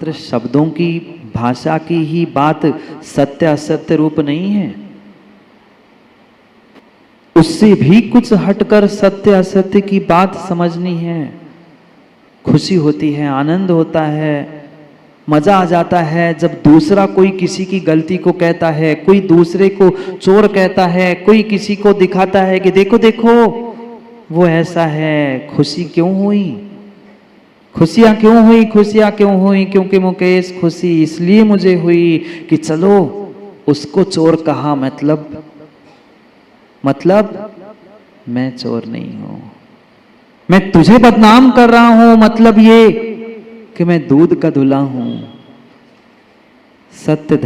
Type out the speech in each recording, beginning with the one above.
मात्र शब्दों की भाषा की ही बात सत्य असत्य रूप नहीं है, उससे भी कुछ हटकर सत्य असत्य की बात समझनी है। खुशी होती है, आनंद होता है, मजा आ जाता है जब दूसरा कोई किसी की गलती को कहता है, कोई दूसरे को चोर कहता है, कोई किसी को दिखाता है कि देखो देखो वो ऐसा है। खुशी क्यों हुई? खुशियां क्यों हुई? खुशियां क्यों हुई? क्योंकि मुकेश खुशी इसलिए मुझे हुई कि चलो उसको चोर कहा, मतलब मैं चोर नहीं हूं। मैं तुझे बदनाम कर रहा हूं, मतलब ये कि मैं दूध का धुला हूं। सत्य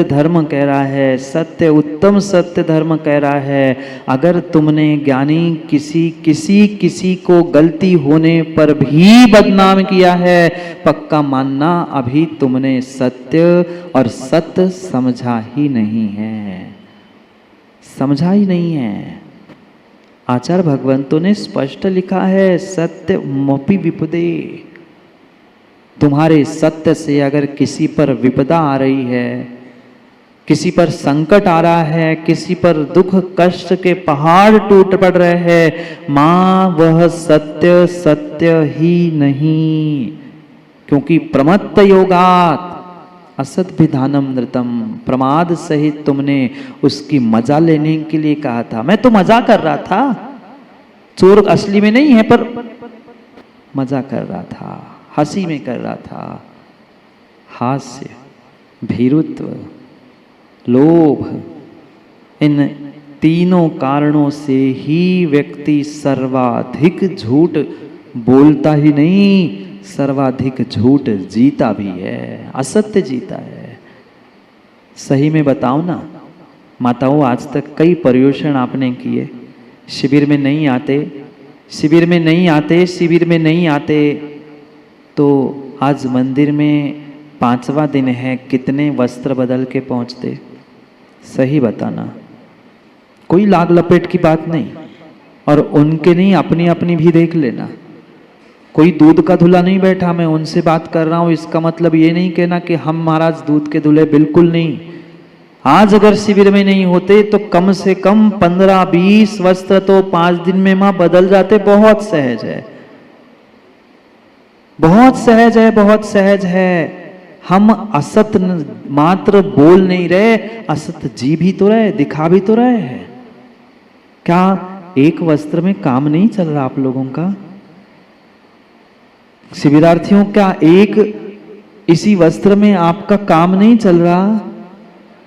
धर्म कह रहा है, सत्य उत्तम सत्य धर्म कह रहा है, अगर तुमने ज्ञानी किसी को गलती होने पर भी बदनाम किया है, पक्का मानना अभी तुमने सत्य और सत्य समझा ही नहीं है, समझा ही नहीं है। आचार्य भगवंतों ने स्पष्ट लिखा है, सत्य मोपि विपदे। तुम्हारे सत्य से अगर किसी पर विपदा आ रही है, किसी पर संकट आ रहा है, किसी पर दुख कष्ट के पहाड़ टूट पड़ रहे हैं, मां वह सत्य सत्य ही नहीं। क्योंकि प्रमत्त योगात असत विधानम नृतम, प्रमाद सहित तुमने उसकी मजा लेने के लिए कहा था। मैं तो मजा कर रहा था, चोर असली में नहीं है पर मजा कर रहा था, हंसी में कर रहा था। हास्य, भीरुत्व, लोभ, इन तीनों कारणों से ही व्यक्ति सर्वाधिक झूठ बोलता ही नहीं, सर्वाधिक झूठ जीता भी है, असत्य जीता है। सही में बताओ ना माताओं, आज तक कई पर्युषण आपने किए, शिविर में नहीं आते, शिविर में नहीं आते, शिविर में नहीं आते, तो आज मंदिर में 5वां दिन है, कितने वस्त्र बदल के पहुंचते? सही बताना, कोई लाग लपेट की बात नहीं, और उनके नहीं, अपनी अपनी भी देख लेना। कोई दूध का धुला नहीं बैठा, मैं उनसे बात कर रहा हूं, इसका मतलब ये नहीं कहना कि हम महाराज दूध के धुले, बिल्कुल नहीं। आज अगर शिविर में नहीं होते तो कम से कम 15-20 वस्त्र तो 5 दिन में मां बदल जाते। बहुत सहज है, बहुत सहज है, बहुत सहज है। हम असत मात्र बोल नहीं रहे, असत जी भी तो रहे, दिखा भी तो रहे हैं। क्या एक वस्त्र में काम नहीं चल रहा आप लोगों का? शिविरार्थियों, क्या एक इसी वस्त्र में आपका काम नहीं चल रहा?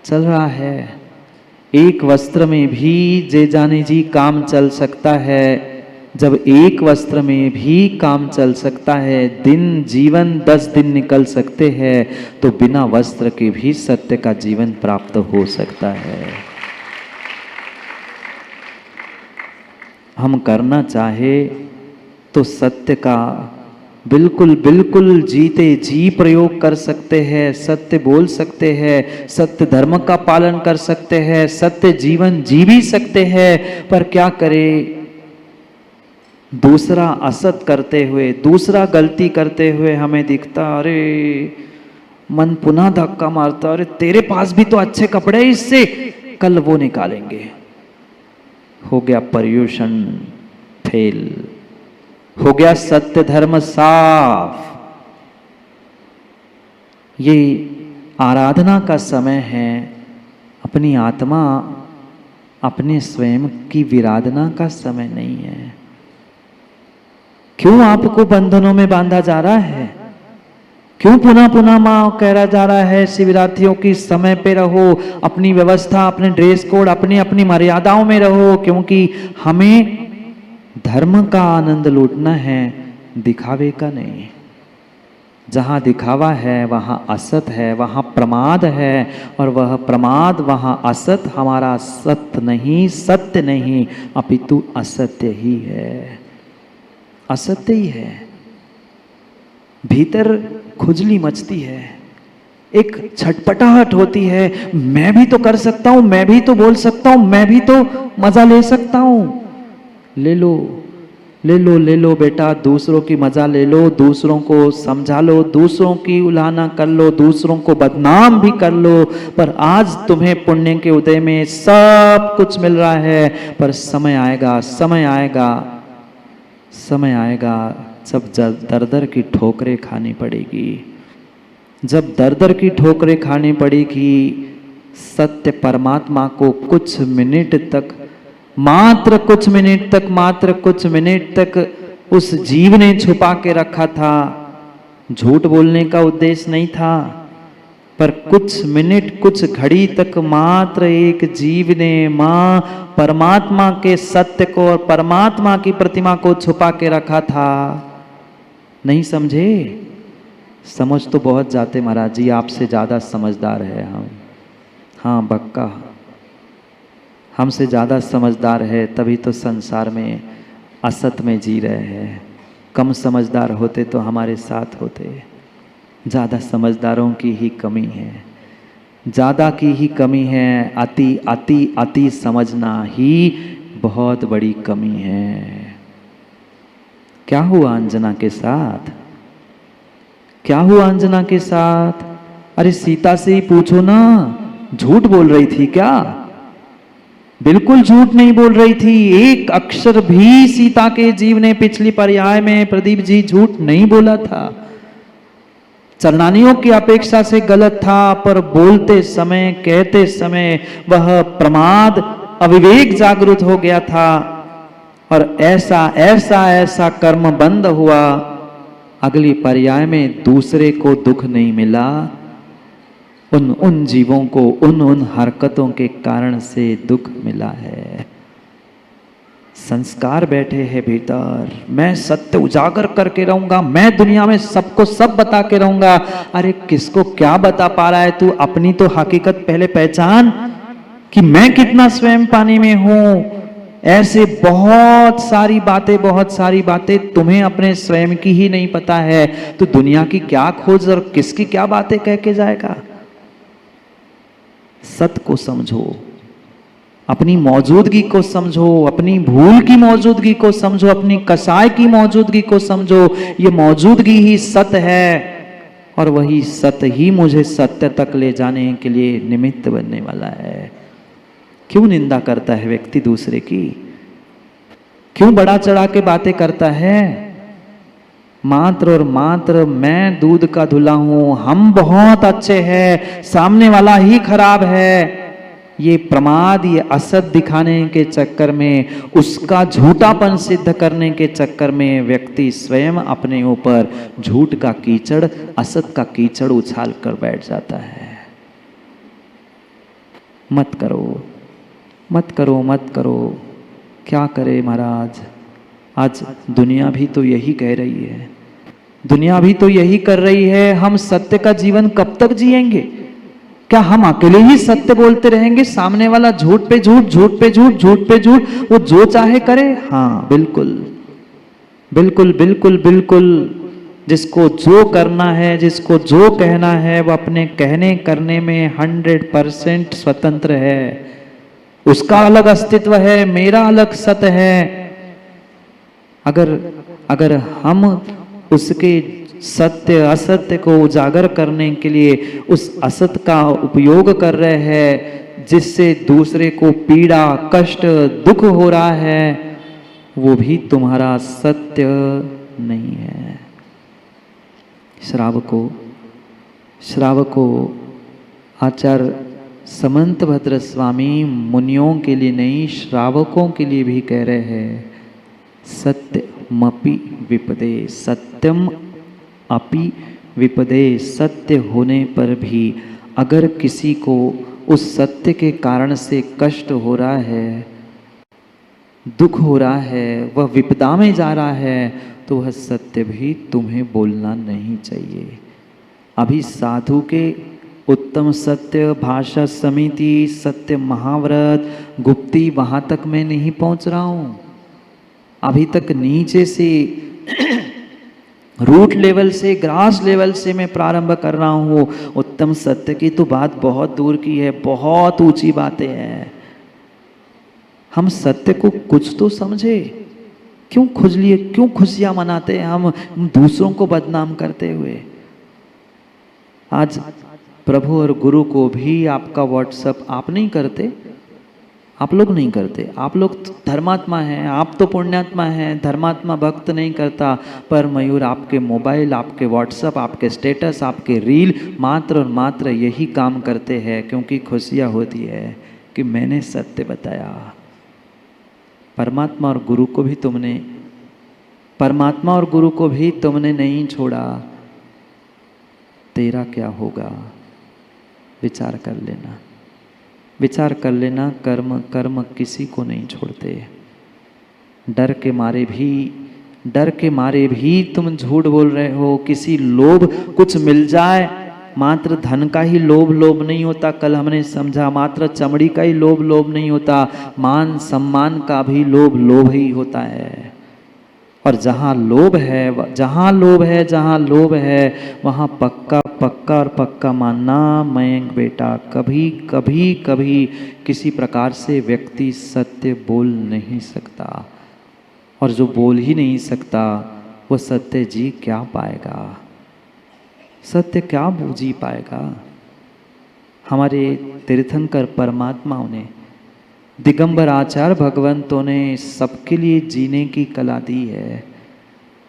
चल रहा है। एक वस्त्र में भी जे जाने जी काम चल सकता है। जब एक वस्त्र में भी काम चल सकता है, दिन जीवन 10 दिन निकल सकते हैं, तो बिना वस्त्र के भी सत्य का जीवन प्राप्त हो सकता है। हम करना चाहे तो सत्य का बिल्कुल बिल्कुल जीते जी प्रयोग कर सकते हैं, सत्य बोल सकते हैं, सत्य धर्म का पालन कर सकते हैं, सत्य जीवन जी भी सकते हैं। पर क्या करें, दूसरा असत करते हुए, दूसरा गलती करते हुए हमें दिखता, अरे मन पुनः धक्का मारता, अरे तेरे पास भी तो अच्छे कपड़े, इससे कल वो निकालेंगे। हो गया पर्युषण फेल, हो गया सत्य धर्म साफ। ये आराधना का समय है, अपनी आत्मा अपने स्वयं की विराधना का समय नहीं है। क्यों आपको बंधनों में बांधा जा रहा है? क्यों पुनः पुनः मां कह रहा जा रहा है शिविरार्थियों की समय पे रहो, अपनी व्यवस्था, अपने ड्रेस कोड, अपनी अपनी मर्यादाओं में रहो, क्योंकि हमें धर्म का आनंद लूटना है, दिखावे का नहीं। जहां दिखावा है वहां असत है, वहां प्रमाद है, और वह प्रमाद, वहां असत हमारा सत्य नहीं, सत्य नहीं, अपितु असत्य ही है, असत्य ही है। भीतर खुजली मचती है, एक छटपटाहट होती है, मैं भी तो कर सकता हूं, मैं भी तो बोल सकता हूं, मैं भी तो मजा ले सकता हूं। ले लो, ले लो बेटा, दूसरों की मजा ले लो, दूसरों को समझा लो, दूसरों की उलाहना कर लो, दूसरों को बदनाम भी कर लो, पर आज तुम्हें पुण्य के उदय में सब कुछ मिल रहा है। पर समय आएगा, समय आएगा, समय आएगा जब दर दर की ठोकरें खानी पड़ेगी। जब दर दर की ठोकरें खानी पड़ेगी, सत्य परमात्मा को कुछ मिनट तक, मात्र कुछ मिनट तक, मात्र कुछ मिनट तक उस जीव ने छुपा के रखा था। झूठ बोलने का उद्देश्य नहीं था, पर कुछ मिनट, कुछ घड़ी तक मात्र एक जीव ने मां परमात्मा के सत्य को और परमात्मा की प्रतिमा को छुपा के रखा था। नहीं समझे? समझ तो बहुत जाते महाराज जी, आपसे ज्यादा समझदार है हम। हाँ बक्का, हमसे ज़्यादा समझदार है, तभी तो संसार में असत में जी रहे हैं। कम समझदार होते तो हमारे साथ होते। ज़्यादा समझदारों की ही कमी है, ज़्यादा की ही कमी है। अति अति अति समझना ही बहुत बड़ी कमी है। क्या हुआ अंजना के साथ? क्या हुआ अंजना के साथ? अरे सीता से ही पूछो ना, झूठ बोल रही थी क्या? बिल्कुल झूठ नहीं बोल रही थी। एक अक्षर भी सीता के जीव ने पिछली पर्याय में प्रदीप जी झूठ नहीं बोला था। चरणानियों की अपेक्षा से गलत था, पर बोलते समय, कहते समय वह प्रमाद, अविवेक जागृत हो गया था और ऐसा ऐसा ऐसा कर्म बंद हुआ, अगली पर्याय में दूसरे को दुख नहीं मिला, उन जीवों को उन हरकतों के कारण से दुख मिला है। संस्कार बैठे हैं भीतर, मैं सत्य उजागर करके रहूंगा, मैं दुनिया में सबको सब बता के रहूंगा। अरे किसको क्या बता पा रहा है तू? अपनी तो हकीकत पहले पहचान कि मैं कितना स्वयं पानी में हूं। ऐसे बहुत सारी बातें तुम्हें अपने स्वयं की ही नहीं पता है, तो दुनिया की क्या खोज और किसकी क्या बातें कह के जाएगा? सत्य को समझो, अपनी मौजूदगी को समझो, अपनी भूल की मौजूदगी को समझो, अपनी कसाय की मौजूदगी को समझो। ये मौजूदगी ही सत्य है और वही सत्य ही मुझे सत्य तक ले जाने के लिए निमित्त बनने वाला है। क्यों निंदा करता है व्यक्ति दूसरे की? क्यों बड़ा चढ़ा के बातें करता है? मात्र और मात्र मैं दूध का धुला हूं, हम बहुत अच्छे हैं, सामने वाला ही खराब है, ये प्रमाद, ये असत दिखाने के चक्कर में, उसका झूठापन सिद्ध करने के चक्कर में व्यक्ति स्वयं अपने ऊपर झूठ का कीचड़, असत का कीचड़ उछाल कर बैठ जाता है। मत करो, मत करो, मत करो। क्या करे महाराज? आज दुनिया भी तो यही कह रही है, दुनिया भी तो यही कर रही है। हम सत्य का जीवन कब तक जिएंगे? क्या हम अकेले ही सत्य बोलते रहेंगे? सामने वाला झूठ पे झूठ, झूठ पे झूठ, झूठ पे झूठ, वो जो चाहे करे। हाँ बिल्कुल बिल्कुल बिल्कुल बिल्कुल, जिसको जो करना है, जिसको जो कहना है, वो अपने कहने करने में 100% स्वतंत्र है। उसका अलग अस्तित्व है, मेरा अलग सत्य है। अगर हम उसके सत्य असत्य को उजागर करने के लिए उस असत का उपयोग कर रहे हैं, जिससे दूसरे को पीड़ा, कष्ट, दुख हो रहा है, वो भी तुम्हारा सत्य नहीं है। श्रावको आचार्य समंत भद्र स्वामी मुनियों के लिए नहीं, श्रावकों के लिए भी कह रहे हैं, सत्यमपि विपदे, सत्यम अपि विपदे, सत्य होने पर भी अगर किसी को उस सत्य के कारण से कष्ट हो रहा है, दुख हो रहा है, वह विपदा में जा रहा है, तो वह सत्य भी तुम्हें बोलना नहीं चाहिए। अभी साधु के उत्तम सत्य, भाषा समिति, सत्य महाव्रत, गुप्ती, वहां तक मैं नहीं पहुंच रहा हूं। अभी तक नीचे से रूट लेवल से, ग्रास लेवल से मैं प्रारंभ कर रहा हूं। उत्तम सत्य की तो बात बहुत दूर की है, बहुत ऊंची बातें हैं। हम सत्य को कुछ तो समझे, क्यों खुशियां मनाते हैं हम दूसरों को बदनाम करते हुए। आज प्रभु और गुरु को भी आपका व्हाट्सएप आप नहीं करते, आप लोग नहीं करते, आप लोग धर्मात्मा हैं, आप तो पुण्यात्मा हैं, धर्मात्मा भक्त नहीं करता। पर मयूर आपके मोबाइल, आपके व्हाट्सएप, आपके स्टेटस, आपके रील मात्र और मात्र यही काम करते हैं, क्योंकि खुशियाँ होती है कि मैंने सत्य बताया। परमात्मा और गुरु को भी तुमने नहीं छोड़ा, तेरा क्या होगा विचार कर लेना। कर्म किसी को नहीं छोड़ते। डर के मारे भी तुम झूठ बोल रहे हो। किसी लोभ, कुछ मिल जाए, मात्र धन का ही लोभ नहीं होता। कल हमने समझा मात्र चमड़ी का ही लोभ नहीं होता, मान सम्मान का भी लोभ ही होता है। और जहाँ लोभ है वहाँ पक्का मानना मयंक बेटा, कभी किसी प्रकार से व्यक्ति सत्य बोल नहीं सकता। और जो बोल ही नहीं सकता वो सत्य जी क्या पाएगा, सत्य क्या जी पाएगा। हमारे तीर्थंकर परमात्माओं ने, दिगंबर आचार्य भगवंतों ने सबके लिए जीने की कला दी है,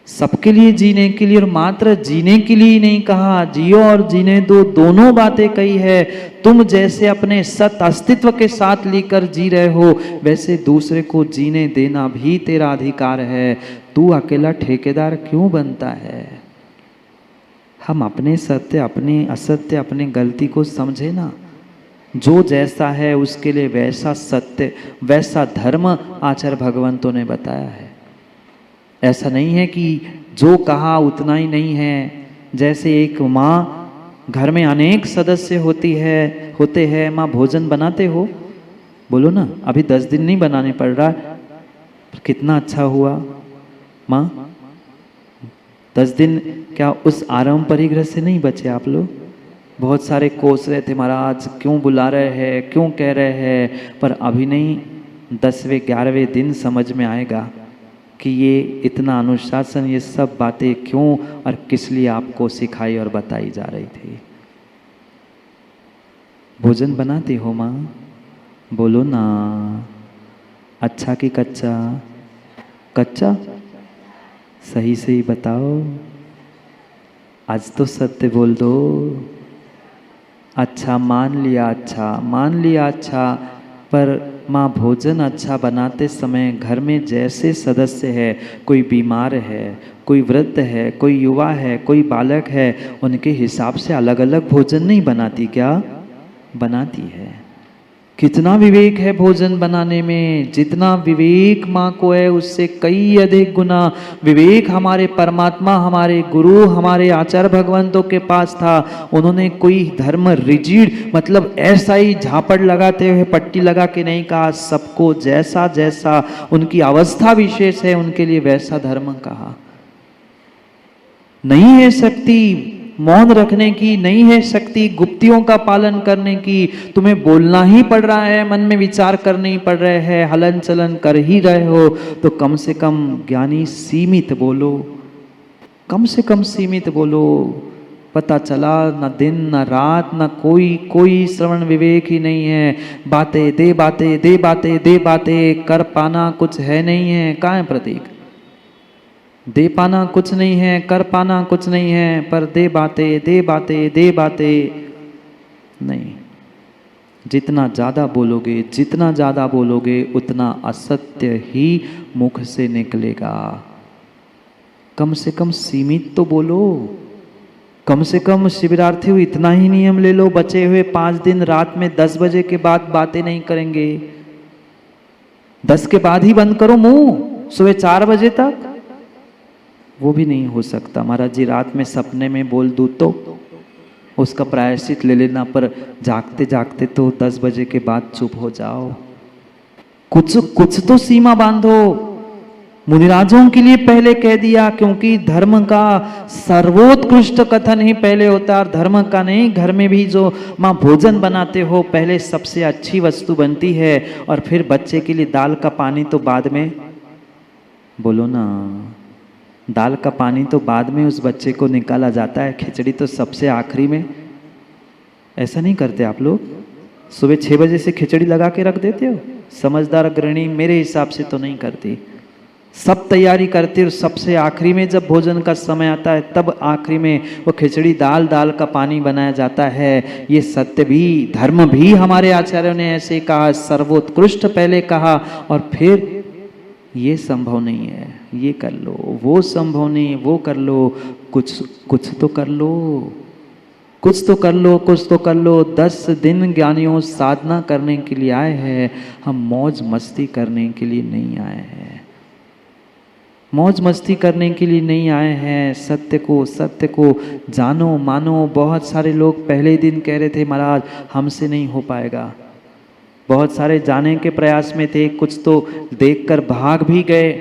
सबके लिए जीने के लिए। और मात्र जीने के लिए ही नहीं कहा, जियो और जीने दो, दोनों बातें कही है। तुम जैसे अपने सत अस्तित्व के साथ लेकर जी रहे हो, वैसे दूसरे को जीने देना भी तेरा अधिकार है। तू अकेला ठेकेदार क्यों बनता है। हम अपने सत्य, अपने असत्य, अपने गलती को समझे ना। जो जैसा है उसके लिए वैसा सत्य, वैसा धर्म आचार्य भगवंतों ने बताया है। ऐसा नहीं है कि जो कहा उतना ही नहीं है। जैसे एक माँ, घर में अनेक सदस्य होते हैं, माँ भोजन बनाते हो, बोलो ना, अभी 10 दिन नहीं बनाने पड़ रहा, कितना अच्छा हुआ माँ। 10 दिन क्या उस आराम परिग्रह से नहीं बचे आप लोग। बहुत सारे कोस रहे थे, महाराज क्यों बुला रहे हैं, क्यों कह रहे हैं, पर अभी नहीं, 10वें 11वें दिन समझ में आएगा कि ये इतना अनुशासन, ये सब बातें क्यों और किस लिए आपको सिखाई और बताई जा रही थी। भोजन बनाती हो माँ, बोलो ना, अच्छा कि कच्चा। कच्चा सही से ही बताओ, आज तो सत्य बोल दो। अच्छा मान लिया अच्छा, पर माँ भोजन अच्छा बनाते समय घर में जैसे सदस्य है, कोई बीमार है, कोई वृद्ध है, कोई युवा है, कोई बालक है, उनके हिसाब से अलग अलग भोजन नहीं बनाती क्या, बनाती है। कितना विवेक है भोजन बनाने में। जितना विवेक माँ को है उससे कई अधिक गुना विवेक हमारे परमात्मा, हमारे गुरु, हमारे आचार्य भगवंतों के पास था। उन्होंने कोई धर्म रिजिड, मतलब ऐसा ही झापड़ लगाते हुए पट्टी लगा के नहीं कहा, सबको जैसा जैसा उनकी अवस्था विशेष है उनके लिए वैसा धर्म कहा। नहीं है शक्ति मौन रखने की, नहीं है शक्ति गुप्तियों का पालन करने की, तुम्हें बोलना ही पड़ रहा है, मन में विचार करने ही पड़ रहे हैं, हलन चलन कर ही रहे हो, तो कम से कम ज्ञानी सीमित बोलो, कम से कम सीमित बोलो। पता चला न दिन न रात न कोई श्रवण विवेक ही नहीं है। बातें दे बातें कर पाना कुछ है नहीं है। कहाँ है प्रतीक? दे पाना कुछ नहीं है, कर पाना कुछ नहीं है, पर दे बातें नहीं। जितना ज़्यादा बोलोगे उतना असत्य ही मुख से निकलेगा। कम से कम सीमित तो बोलो। कम से कम शिविरार्थी इतना ही नियम ले लो, बचे हुए 5 दिन रात में 10 बजे के बाद बातें नहीं करेंगे। 10 के बाद ही बंद करो मुंह, सुबह 4 बजे तक। वो भी नहीं हो सकता। महाराज जी रात में सपने में बोल दूँ तो उसका प्रायश्चित ले लेना, पर जागते जागते तो 10 बजे के बाद चुप हो जाओ। कुछ तो सीमा बांधो। मुनिराजों के लिए पहले कह दिया, क्योंकि धर्म का सर्वोत्कृष्ट कथन ही पहले होता है, और धर्म का नहीं। घर में भी जो माँ भोजन बनाते हो पहले सबसे अच्छी वस्तु बनती है, और फिर बच्चे के लिए दाल का पानी तो बाद में। बोलो ना। दाल का पानी तो बाद में उस बच्चे को निकाला जाता है, खिचड़ी तो सबसे आखिरी में। ऐसा नहीं करते आप लोग? सुबह 6 बजे से खिचड़ी लगा के रख देते हो? समझदार गृहिणी मेरे हिसाब से तो नहीं करती। सब तैयारी करती और सबसे आखिरी में जब भोजन का समय आता है तब आखिरी में वो खिचड़ी दाल का पानी बनाया जाता है। ये सत्य भी, धर्म भी हमारे आचार्यों ने ऐसे कहा, सर्वोत्कृष्ट पहले कहा और फिर ये संभव नहीं है, ये कर लो, वो संभव नहीं, वो कर लो, कुछ तो कर लो, कुछ तो कर लो, कुछ तो कर लो। 10 दिन ज्ञानियों साधना करने के लिए आए हैं, हम मौज मस्ती करने के लिए नहीं आए हैं। मौज मस्ती करने के लिए नहीं आए हैं। सत्य को जानो मानो। बहुत सारे लोग पहले दिन कह रहे थे महाराज हमसे नहीं हो पाएगा। बहुत सारे जाने के प्रयास में थे, कुछ तो देखकर भाग भी गए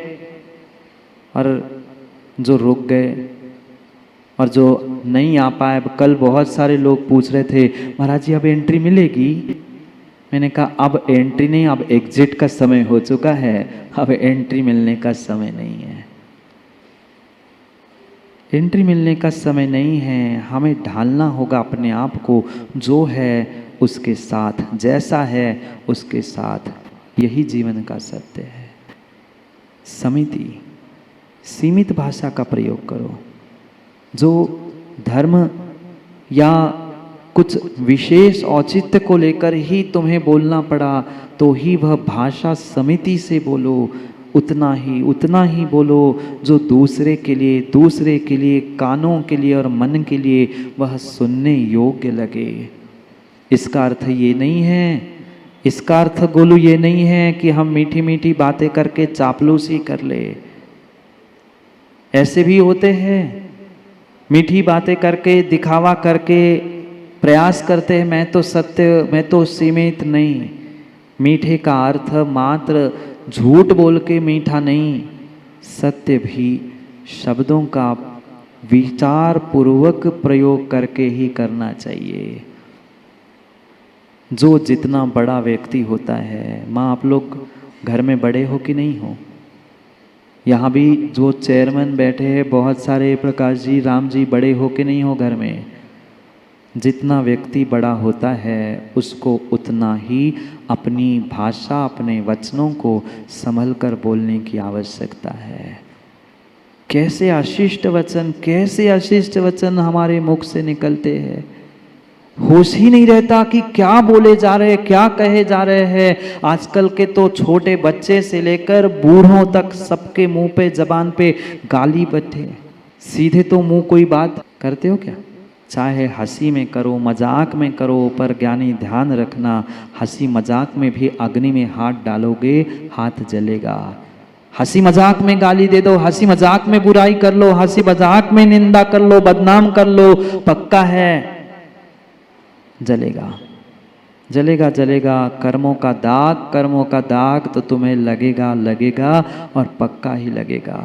और जो रुक गए और जो नहीं आ पाए। कल बहुत सारे लोग पूछ रहे थे महाराज जी अब एंट्री मिलेगी? मैंने कहा अब एंट्री नहीं, अब एग्जिट का समय हो चुका है, अब एंट्री मिलने का समय नहीं है। एंट्री मिलने का समय नहीं है। हमें ढालना होगा अपने आप को, जो है उसके साथ, जैसा है उसके साथ। यही जीवन का सत्य है। समिति, सीमित भाषा का प्रयोग करो। जो धर्म या कुछ विशेष औचित्य को लेकर ही तुम्हें बोलना पड़ा तो ही वह भाषा समिति से बोलो। उतना ही बोलो जो दूसरे के लिए, कानों के लिए और मन के लिए वह सुनने योग्य लगे। इसका अर्थ ये नहीं है, इसका अर्थ गोलू ये नहीं है कि हम मीठी मीठी बातें करके चापलूसी कर ले। ऐसे भी होते हैं, मीठी बातें करके, दिखावा करके प्रयास करते हैं मैं तो सत्य, मैं तो सीमित नहीं। मीठे का अर्थ मात्र झूठ बोल के मीठा नहीं, सत्य भी शब्दों का विचार पूर्वक प्रयोग करके ही करना चाहिए। जो जितना बड़ा व्यक्ति होता है, माँ आप लोग घर में बड़े हो कि नहीं हो? यहाँ भी जो चेयरमैन बैठे हैं बहुत सारे, प्रकाश जी, राम जी, बड़े हो कि नहीं हो घर में? जितना व्यक्ति बड़ा होता है उसको उतना ही अपनी भाषा, अपने वचनों को संभल कर बोलने की आवश्यकता है। कैसे अशिष्ट वचन हमारे मुख से निकलते हैं, होश ही नहीं रहता कि क्या बोले जा रहे हैं, क्या कहे जा रहे हैं। आजकल के तो छोटे बच्चे से लेकर बूढ़ों तक सबके मुंह पे, जबान पे गाली बैठे। सीधे तो मुंह कोई बात करते हो क्या? चाहे हंसी में करो, मजाक में करो, पर ज्ञानी ध्यान रखना, हंसी मजाक में भी अग्नि में हाथ डालोगे हाथ जलेगा। हंसी मजाक में गाली दे दो, हंसी मजाक में बुराई कर लो, हंसी मजाक में निंदा कर लो, बदनाम कर लो, पक्का है जलेगा, जलेगा जलेगा। कर्मों का दाग तो तुम्हें लगेगा और पक्का ही लगेगा।